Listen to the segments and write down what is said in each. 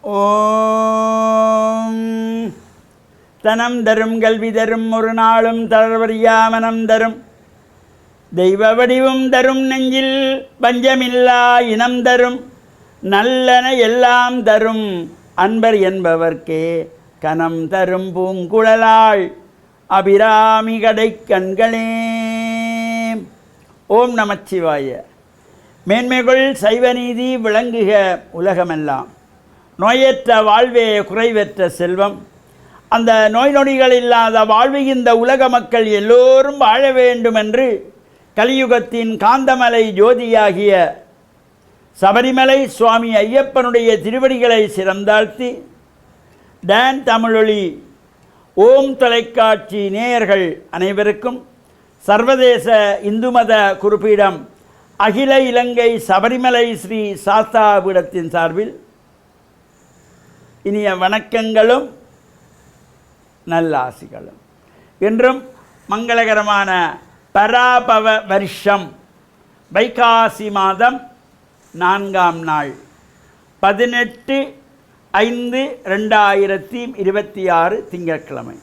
ஓம் தனம் தரும் கல்வி தரும் ஒரு நாளும் தளர்வறியாமனம் தரும் தெய்வ வடிவும் தரும் நெஞ்சில் பஞ்சமில்லா இனம் தரும் நல்லன எல்லாம் தரும் அன்பர் என்பவர்க்கே கனம் தரும் பூங்குழலாள் அபிராமி கடை கண்களே. ஓம் நமச்சிவாய. மேன்மைகள் சைவநீதி விளங்குக உலகமெல்லாம். நோயற்ற வாழ்வே குறைவற்ற செல்வம். அந்த நோய் நொடிகள் இல்லாத வாழ்வு இந்த உலக மக்கள் எல்லோரும் வாழ வேண்டும் என்று கலியுகத்தின் காந்தமலை ஜோதியாகிய சபரிமலை சுவாமி ஐயப்பனுடைய திருவடிகளை சிறந்தாழ்த்தி டான் தமிழொலி ஓம் தொலைக்காட்சி நேயர்கள் அனைவருக்கும் சர்வதேச இந்து மத குறிப்பீடம் அகில இலங்கை சபரிமலை ஸ்ரீ சாஸ்தாபீடத்தின் சார்பில் இனிய வணக்கங்களும் நல்லாசிகளும். இன்றும் மங்களகரமான பராபவ வருஷம் வைகாசி மாதம் 4ஆம் நாள் 18/5/2026 திங்கட்கிழமை.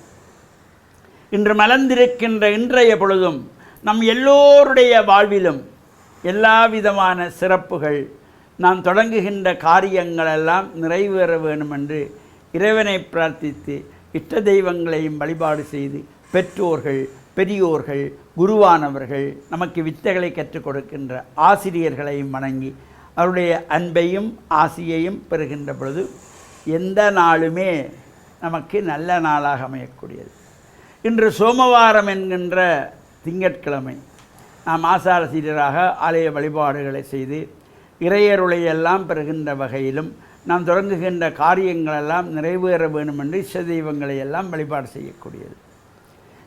இன்று மலர்ந்திருக்கின்ற இன்றைய பொழுதும் நம் எல்லோருடைய வாழ்விலும் எல்லா விதமான சிறப்புகள், நாம் தொடங்குகின்ற காரியங்களெல்லாம் நிறைவேற வேண்டும் என்று இறைவனை பிரார்த்தித்து இஷ்ட தெய்வங்களையும் வழிபாடு செய்து பெற்றோர்கள், பெரியோர்கள், குருவானவர்கள், நமக்கு வித்தைகளை கற்றுக் கொடுக்கின்ற ஆசிரியர்களையும் வணங்கி அவருடைய அன்பையும் ஆசியையும் பெறுகின்ற பொழுது எந்த நாளுமே நமக்கு நல்ல நாளாக அமையக்கூடியது. இன்று சோமவாரம் என்கின்ற திங்கட்கிழமை நாம் ஆசாரசீரராக ஆலய வழிபாடுகளை செய்து இறையருளையெல்லாம் பெறுகின்ற வகையிலும் நாம் தொடங்குகின்ற காரியங்களெல்லாம் நிறைவேற வேண்டும் என்று இஷ்ட தெய்வங்களை எல்லாம் வழிபாடு செய்யக்கூடியது.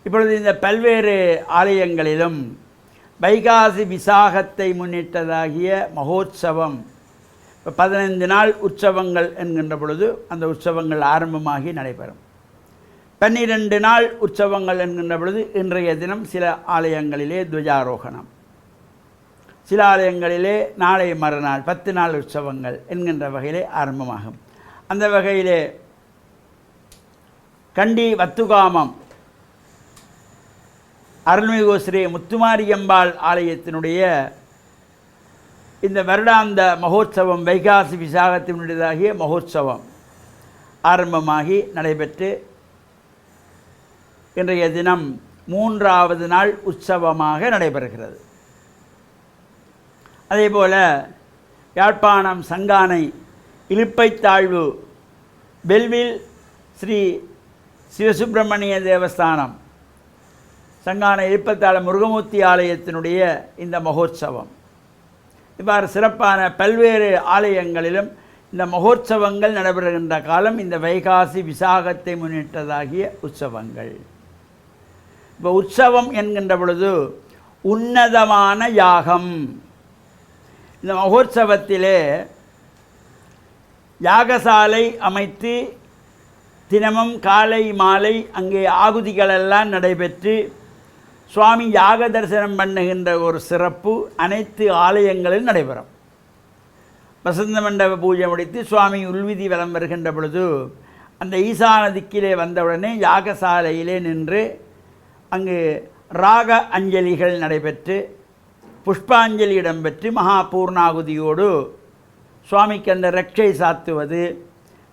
இப்பொழுது இந்த பல்வேறு ஆலயங்களிலும் வைகாசி விசாகத்தை முன்னிட்டதாகிய மகோத்சவம் 15 நாள் உற்சவங்கள் என்கின்ற பொழுது அந்த உற்சவங்கள் ஆரம்பமாகி நடைபெறும். 12 நாள் உற்சவங்கள் என்கின்ற பொழுது இன்றைய தினம் சில ஆலயங்களிலே துவஜாரோகணம், சில ஆலயங்களிலே நாளை மறுநாள் 10 நாள் உற்சவங்கள் என்கின்ற வகையிலே ஆரம்பமாகும். அந்த வகையிலே கண்டி வத்துகாமம் அருள்மிகு ஸ்ரீ முத்துமாரியம்பாள் ஆலயத்தினுடைய இந்த வருடாந்த மகோத்சவம் வைகாசி விசாகத்தினுடையதாகிய மகோத்சவம் ஆரம்பமாகி நடைபெற்று இன்றைய தினம் 3ஆவது நாள் உற்சவமாக நடைபெறுகிறது. அதேபோல் யாழ்ப்பாணம் சங்கானை இலுப்பைத்தாழ்வு பெல்வில் ஸ்ரீ சிவசுப்பிரமணிய தேவஸ்தானம் சங்கான இலுப்பைத்தாழ் முருகமூர்த்தி ஆலயத்தினுடைய இந்த மகோத்சவம், இவ்வாறு சிறப்பான பல்வேறு ஆலயங்களிலும் இந்த மகோத்சவங்கள் நடைபெறுகின்ற காலம் இந்த வைகாசி விசாகத்தை முன்னிட்டதாகிய உற்சவங்கள். இப்போ உற்சவம் என்கின்ற பொழுது உன்னதமான யாகம். இந்த மகோத்சவத்திலே யாகசாலை அமைத்து தினமும் காலை மாலை அங்கே ஆகுதிகளெல்லாம் நடைபெற்று சுவாமி யாக தரிசனம் பண்ணுகின்ற ஒரு சிறப்பு அனைத்து ஆலயங்களிலும் நடைபெறும். வசந்த மண்டப பூஜை முடித்து சுவாமி உள்விதி வலம் வருகின்ற பொழுது அந்த ஈசான திக்கிலே வந்தவுடனே யாகசாலையிலே நின்று அங்கு ராக அஞ்சலிகள் நடைபெற்று புஷ்பாஞ்சலி இடம்பெற்று மகா பூர்ணாகுதியோடு சுவாமிக்கு அந்த ரட்சை சாத்துவது,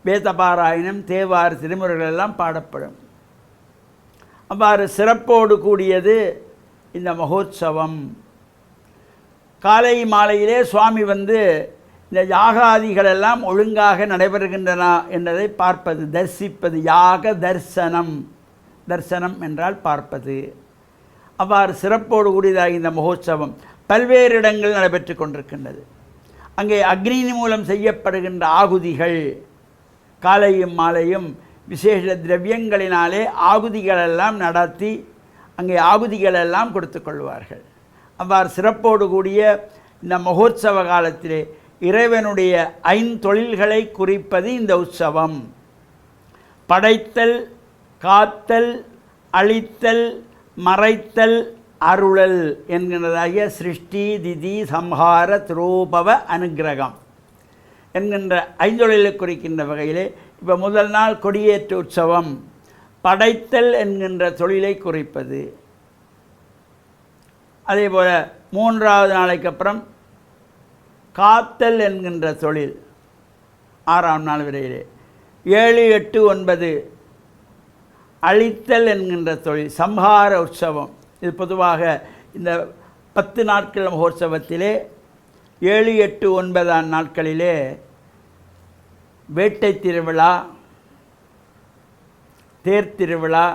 வேதபாராயணம், தேவார், திருமுறைகள் எல்லாம் பாடப்படும். அவ்வாறு சிறப்போடு கூடியது இந்த மகோத்சவம். காலை மாலையிலே சுவாமி வந்து இந்த யாகாதிகளெல்லாம் ஒழுங்காக நடைபெறுகின்றன என்பதை பார்ப்பது, தரிசிப்பது. யாக தரிசனம், தரிசனம் என்றால் பார்ப்பது. அவ்வாறு சிறப்போடு கூடியதாக இந்த மகோத்சவம் பல்வேறு இடங்கள் நடைபெற்று கொண்டிருக்கின்றது. அங்கே அக்னி மூலம் செய்யப்படுகின்ற ஆகுதிகள் காலையும் மாலையும் விசேஷ திரவியங்களினாலே ஆகுதிகளெல்லாம் நடத்தி அங்கே ஆகுதிகளெல்லாம் கொடுத்து கொள்வார்கள். அவ்வாறு சிறப்போடு கூடிய இந்த மகோத்சவ காலத்திலே இறைவனுடைய 5 தொழில்களை குறிப்பது இந்த உற்சவம். படைத்தல், காத்தல், அழித்தல், மறைத்தல், அருளல் என்கிறதாகிய சிருஷ்டி, திதி, சம்ஹார, திரோபவ, அனுக்கிரகம். என்கின்ற ஐந்தொழிலை குறிக்கின்ற வகையிலே இப்போ முதல் நாள் கொடியேற்று உற்சவம் படைத்தல் என்கின்ற தொழிலை குறிப்பது. அதே போல் 3வது நாளைக்கு அப்புறம் காத்தல் என்கின்ற தொழில் 6ஆம் நாள் வரையிலே. 7, 8, 9 அழித்தல் என்கின்ற தொழில் சம்ஹார உற்சவம். இது பொதுவாக இந்த 10 நாட்கள் மகோற்சவத்திலே 7, 8, 9 நாட்களிலே வேட்டை திருவிழா, தேர் திருவிழா,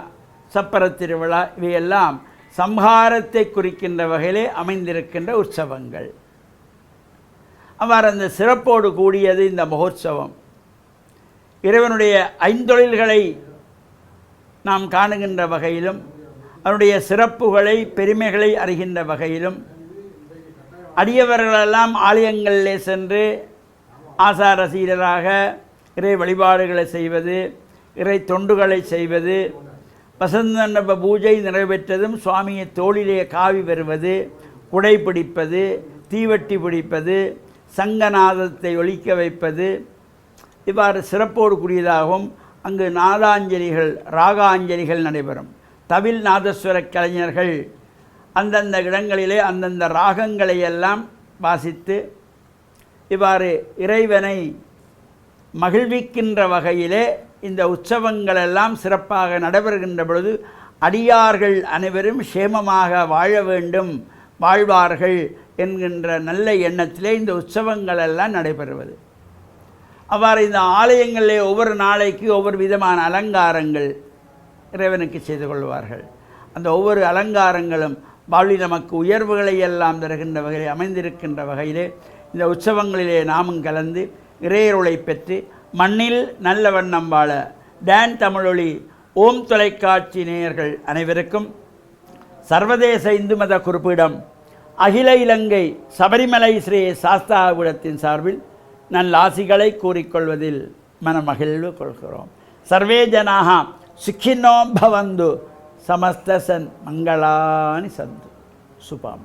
சப்பர திருவிழா இவையெல்லாம் சம்ஹாரத்தை குறிக்கின்ற வகையிலே அமைந்திருக்கின்ற உற்சவங்கள். அவ்வாறு அந்த சிறப்போடு கூடியது இந்த மகோற்சவம். இறைவனுடைய ஐந்தொழில்களை நாம் காணுகின்ற வகையிலும் அவருடைய சிறப்புகளை பெருமைகளை அறிகின்ற வகையிலும் அடியவர்களெல்லாம் ஆலயங்களிலே சென்று ஆசார சீரராக இறை வழிபாடுகளை செய்வது, இறை தொண்டுகளை செய்வது, வசந்த பூஜை நிறைவேற்றதும் சுவாமியை தோளிலே காவி வருவது, குடை பிடிப்பது, தீவட்டி பிடிப்பது, சங்கநாதத்தை ஒலிக்க வைப்பது, இவ்வாறு சிறப்போடு கூடியதாகவும் அங்கு நாதாஞ்சலிகள் ராகாஞ்சலிகள் நடைபெறும். தவில் நாதஸ்வர கலைஞர்கள் அந்தந்த இடங்களிலே அந்தந்த ராகங்களை எல்லாம் வாசித்து இவ்வாறு இறைவனை மகிழ்விக்கின்ற வகையிலே இந்த உற்சவங்களெல்லாம் சிறப்பாக நடைபெறுகின்ற பொழுது அடியார்கள் அனைவரும் சேமமாக வாழ வேண்டும், வாழ்வார்கள் என்கின்ற நல்ல எண்ணத்திலே இந்த உற்சவங்களெல்லாம் நடைபெறுவது. அவ்வாறு இந்த ஆலயங்களிலே ஒவ்வொரு நாளைக்கு ஒவ்வொரு விதமான அலங்காரங்கள் இறைவனுக்கு செய்து கொள்வார்கள். அந்த ஒவ்வொரு அலங்காரங்களும் வாழ்வில் நமக்கு உயர்வுகளை எல்லாம் தருகின்ற வகையில் அமைந்திருக்கின்ற வகையிலே இந்த உற்சவங்களிலே நாமும் கலந்து இறையருளை பெற்று மண்ணில் நல்ல வண்ணம் வாழ டான் தமிழொலி ஓம் தொலைக்காட்சி நேயர்கள் அனைவருக்கும் சர்வதேச இந்து மத குறிப்பிடம் அகில இலங்கை சபரிமலை ஸ்ரீ சாஸ்தாபுரத்தின் சார்பில் நல்லாசிகளை கூறிக்கொள்வதில் மனமகிழ்வு கொள்கிறோம். சர்வே ஜனாக சுக்கினோ பவந்து சமஸ்தசன் மங்களானி சந்து சுபம்.